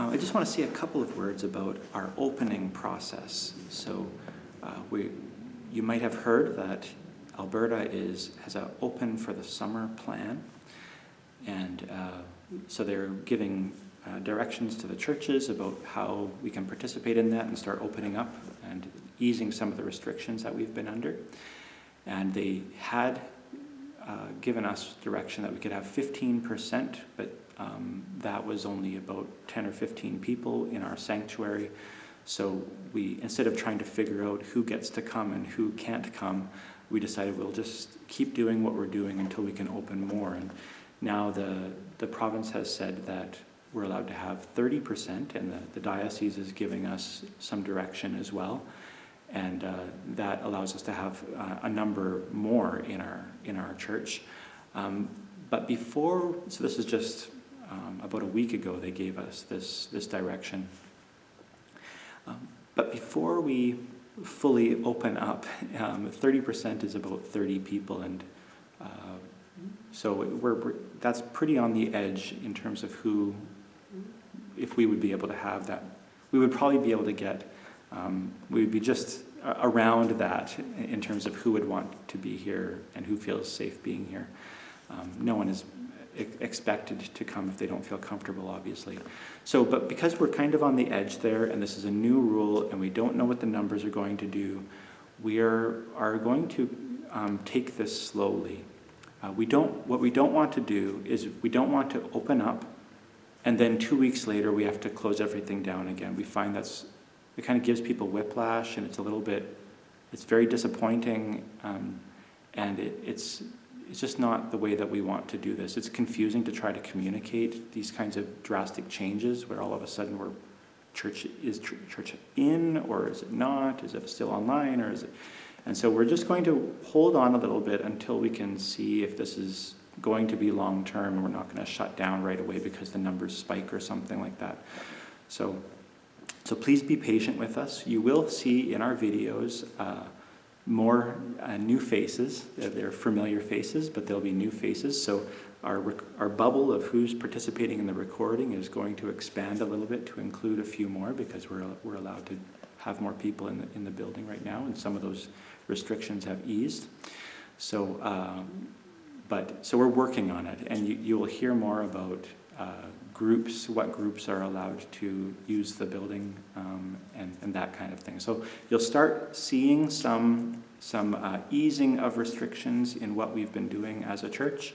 I just want to say a couple of words about our opening process. So you might have heard that Alberta has an open for the summer plan, and so they're giving directions to the churches about how we can participate in that and start opening up and easing some of the restrictions that we've been under. And they had given us direction that we could have 15%, but that was only about 10 or 15 people in our sanctuary. So instead of trying to figure out who gets to come and who can't come, we decided we'll just keep doing what we're doing until we can open more. And now the province has said that we're allowed to have 30%, and the diocese is giving us some direction as well. And that allows us to have a number more in our church. But before, so this is just about a week ago, they gave us this direction. But before we fully open up, 30% is about 30 people, and so that's pretty on the edge in terms of who, if we would be able to have that. We would probably be able to get, we would be just around that in terms of who would want to be here and who feels safe being here. No one is expected to come if they don't feel comfortable, obviously. So, but because we're kind of on the edge there, and this is a new rule, and we don't know what the numbers are going to do, we are going to take this slowly. What we don't want to do is we don't want to open up, and then 2 weeks later we have to close everything down again. We find it kind of gives people whiplash, and it's very disappointing, and it's just not the way that we want to do this. It's confusing to try to communicate these kinds of drastic changes where all of a sudden church in, or is it not? Is it still online, or is it? And so we're just going to hold on a little bit until we can see if this is going to be long term, and we're not going to shut down right away because the numbers spike or something like that. So please be patient with us. You will see in our videos more new faces. They're familiar faces, but there'll be new faces. So our bubble of who's participating in the recording is going to expand a little bit to include a few more, because we're allowed to have more people in the building right now, and some of those restrictions have eased. So we're working on it, and you will hear more about groups, what groups are allowed to use the building, and that kind of thing. So you'll start seeing some easing of restrictions in what we've been doing as a church,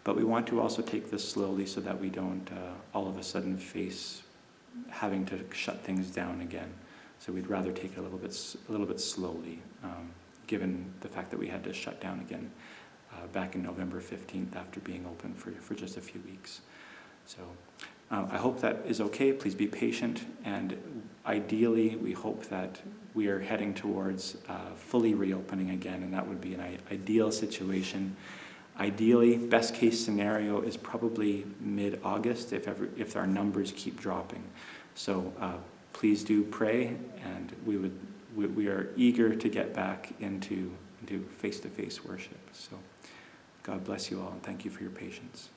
but we want to also take this slowly so that we don't all of a sudden face having to shut things down again. So we'd rather take it a little bit slowly, given the fact that we had to shut down again back in November 15th after being open for just a few weeks. So I hope that is okay. Please be patient, and ideally we hope that we are heading towards fully reopening again, and that would be an ideal situation. Ideally, best case scenario is probably mid-August if our numbers keep dropping. So please do pray, and we are eager to get back into face-to-face worship. So God bless you all, and thank you for your patience.